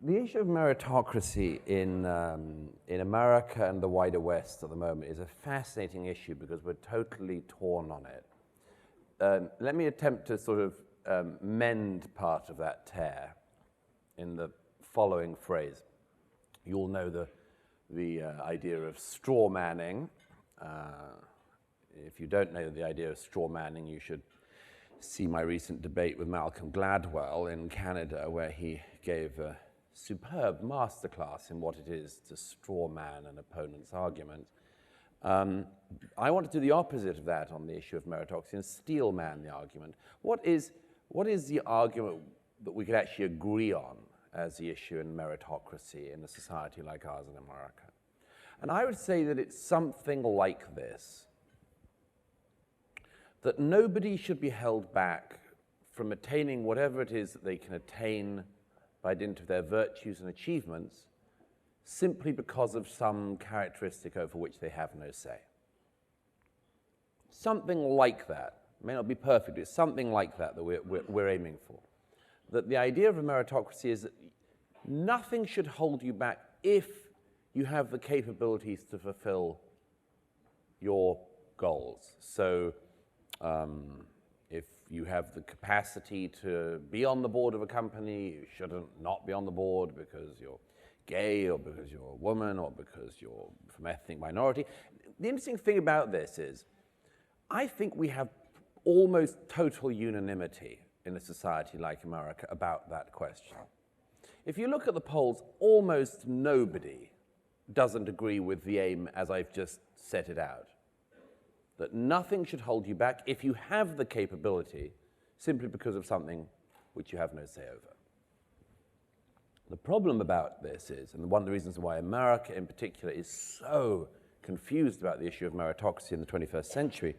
The issue of meritocracy in America and the wider West at the moment is a fascinating issue because we're totally torn on it. Let me attempt to sort of mend part of that tear in the following phrase. You all know the idea of straw manning. If you don't know the idea of straw manning, you should see my recent debate with Malcolm Gladwell in Canada, where he gave a superb masterclass in what it is to straw man an opponent's argument. I want to do the opposite of that on the issue of meritocracy and steel man the argument. What is the argument that we could actually agree on as the issue in meritocracy in a society like ours in America? And I would say that it's something like this, that nobody should be held back from attaining whatever it is that they can attain by dint of their virtues and achievements simply because of some characteristic over which they have no say. Something like that. It may not be perfect, it's something like that that we're aiming for. That the idea of a meritocracy is that nothing should hold you back if you have the capabilities to fulfill your goals. So if you have the capacity to be on the board of a company, you shouldn't not be on the board because you're gay or because you're a woman or because you're from ethnic minority. The interesting thing about this is, I think we have almost total unanimity in a society like America about that question. If you look at the polls, almost nobody doesn't agree with the aim as I've just set it out. That nothing should hold you back if you have the capability simply because of something which you have no say over. The problem about this is, and one of the reasons why America in particular is so confused about the issue of meritocracy in the 21st century,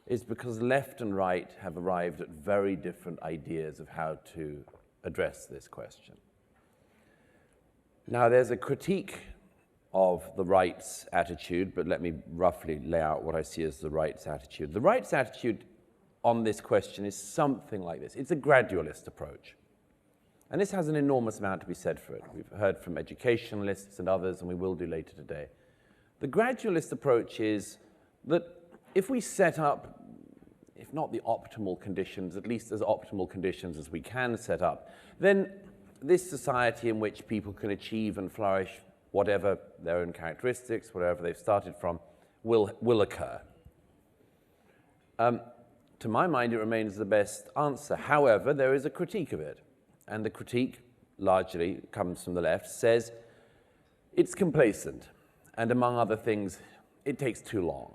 is because left and right have arrived at very different ideas of how to address this question. Now, there's a critique of the rights attitude, but let me roughly lay out what I see as the rights attitude. The rights attitude on this question is something like this. It's a gradualist approach. And this has an enormous amount to be said for it. We've heard from educationalists and others, and we will do later today. The gradualist approach is that if we set up, if not the optimal conditions, at least as optimal conditions as we can set up, then this society in which people can achieve and flourish whatever their own characteristics, whatever they've started from, will occur. To my mind, it remains the best answer. However, there is a critique of it. And the critique, largely, comes from the left, says it's complacent. And among other things, it takes too long.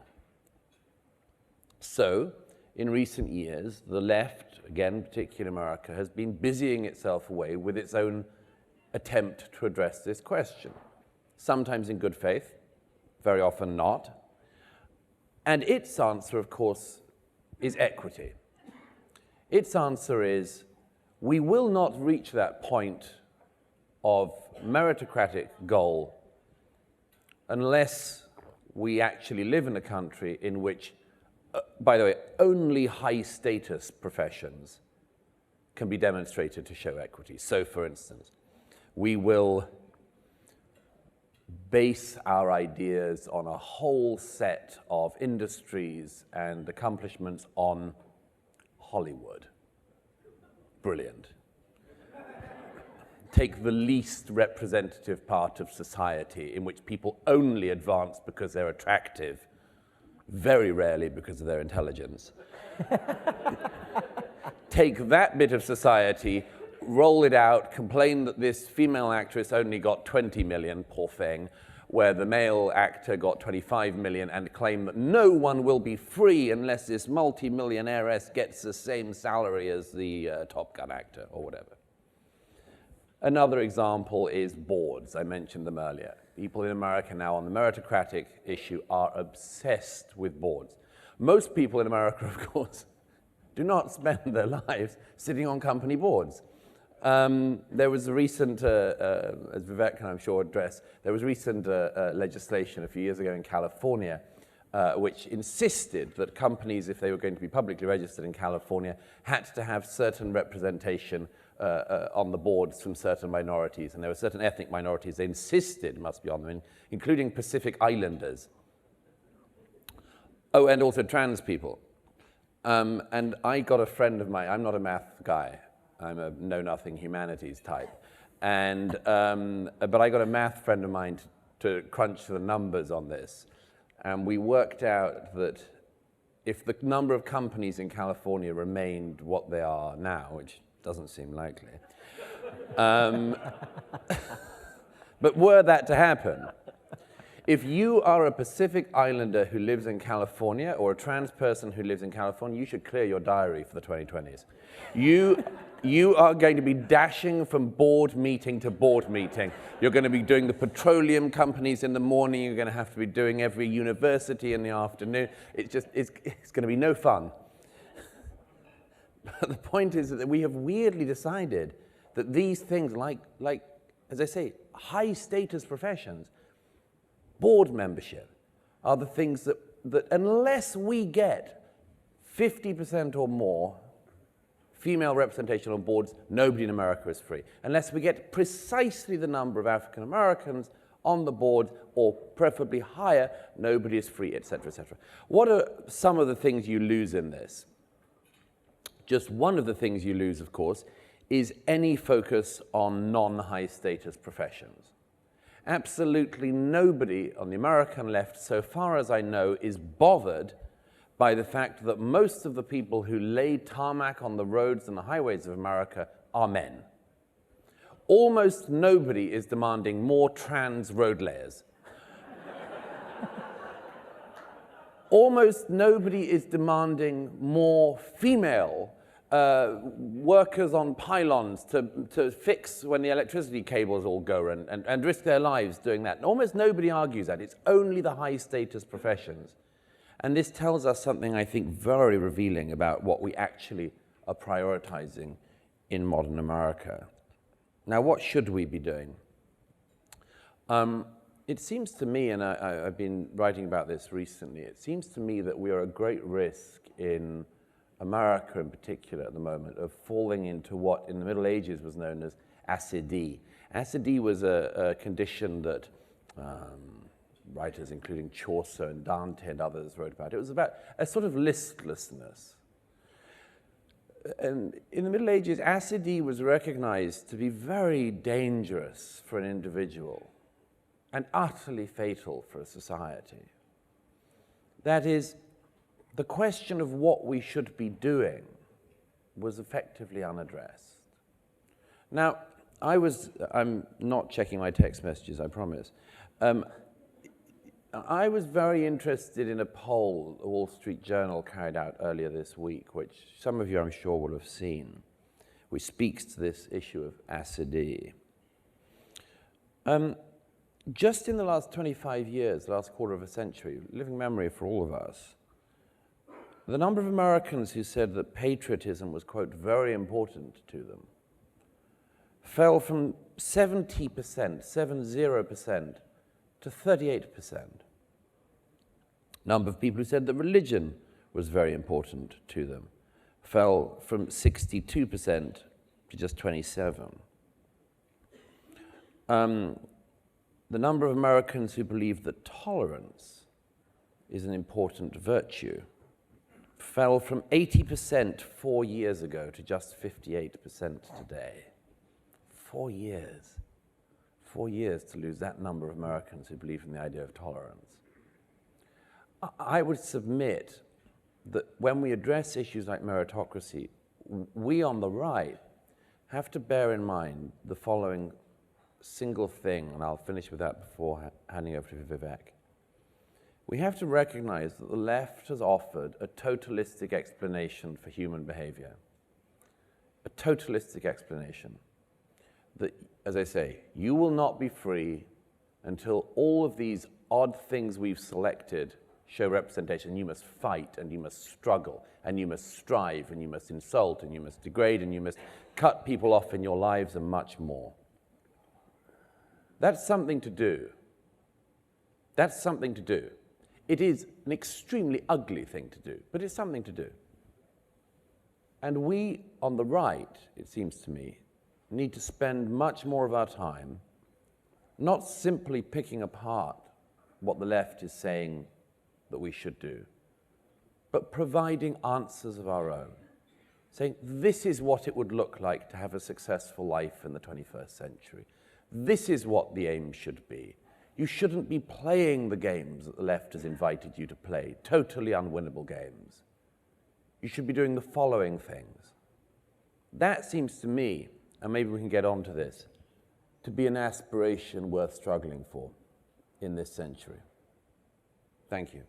So, in recent years, the left, again, particularly in America, has been busying itself away with its own attempt to address this question. Sometimes in good faith, very often not. And its answer, of course, is equity. Its answer is, we will not reach that point of meritocratic goal unless we actually live in a country in which, by the way, only high-status professions can be demonstrated to show equity. So, for instance, we will base our ideas on a whole set of industries and accomplishments on Hollywood. Brilliant. Take the least representative part of society in which people only advance because they're attractive, very rarely because of their intelligence. Take that bit of society, roll it out, complain that this female actress only got 20 million, poor thing, where the male actor got 25 million, and claim that no one will be free unless this multi-millionairess gets the same salary as the Top Gun actor, or whatever. Another example is boards. I mentioned them earlier. People in America now on the meritocratic issue are obsessed with boards. Most people in America, of course, do not spend their lives sitting on company boards. There was a recent, as Vivek can I'm sure address, there was recent legislation a few years ago in California which insisted that companies, if they were going to be publicly registered in California, had to have certain representation on the boards from certain minorities, and there were certain ethnic minorities they insisted must be on them, including Pacific Islanders. Oh, and also trans people. And I got a friend of mine, I'm not a math guy, I'm a know-nothing humanities type, but I got a math friend of mine to crunch the numbers on this, and we worked out that if the number of companies in California remained what they are now, which doesn't seem likely, but were that to happen, if you are a Pacific Islander who lives in California or a trans person who lives in California, you should clear your diary for the 2020s. You are going to be dashing from board meeting to board meeting. You're going to be doing the petroleum companies in the morning. You're going to have to be doing every university in the afternoon. It's going to be no fun. But the point is that we have weirdly decided that these things, like as I say, high status professions, board membership, are the things that unless we get 50% or more female representation on boards, nobody in America is free. Unless we get precisely the number of African Americans on the board, or preferably higher, nobody is free, etc., etc. What are some of the things you lose in this? Just one of the things you lose, of course, is any focus on non-high status professions. Absolutely nobody on the American left, so far as I know, is bothered by the fact that most of the people who lay tarmac on the roads and the highways of America are men. Almost nobody is demanding more trans road layers. Almost nobody is demanding more female workers on pylons to fix when the electricity cables all go and risk their lives doing that. And almost nobody argues that. It's only the high status professions. And this tells us something, I think, very revealing about what we actually are prioritizing in modern America. Now, what should we be doing? It seems to me, and I've been writing about this recently, it seems to me that we are at great risk in America in particular at the moment of falling into what in the Middle Ages was known as accidie. Accidie was a condition that writers including Chaucer and Dante and others wrote about. It was about a sort of listlessness. And in the Middle Ages, accidie was recognized to be very dangerous for an individual and utterly fatal for a society. That is, the question of what we should be doing was effectively unaddressed. Now, I'm not checking my text messages, I promise. I was very interested in a poll the Wall Street Journal carried out earlier this week, which some of you I'm sure will have seen, which speaks to this issue of accidie. Just in the last 25 years, the last quarter of a century, living memory for all of us, the number of Americans who said that patriotism was, quote, very important to them, fell from 70%, 70%, to 38%. Number of people who said that religion was very important to them fell from 62% to just 27%. The number of Americans who believe that tolerance is an important virtue fell from 80% 4 years ago to just 58% today. 4 years. 4 years to lose that number of Americans who believe in the idea of tolerance. I would submit that when we address issues like meritocracy, we on the right have to bear in mind the following single thing, and I'll finish with that before handing over to Vivek. We have to recognize that the left has offered a totalistic explanation for human behavior. A totalistic explanation that, as I say, you will not be free until all of these odd things we've selected show representation. You must fight, and you must struggle, and you must strive, and you must insult, and you must degrade, and you must cut people off in your lives, and much more. That's something to do. That's something to do. It is an extremely ugly thing to do, but it's something to do. And we, on the right, it seems to me, need to spend much more of our time not simply picking apart what the left is saying that we should do, but providing answers of our own, saying this is what it would look like to have a successful life in the 21st century. This is what the aim should be. You shouldn't be playing the games that the left has invited you to play, totally unwinnable games. You should be doing the following things. That seems to me, and maybe we can get on to this, to be an aspiration worth struggling for in this century. Thank you.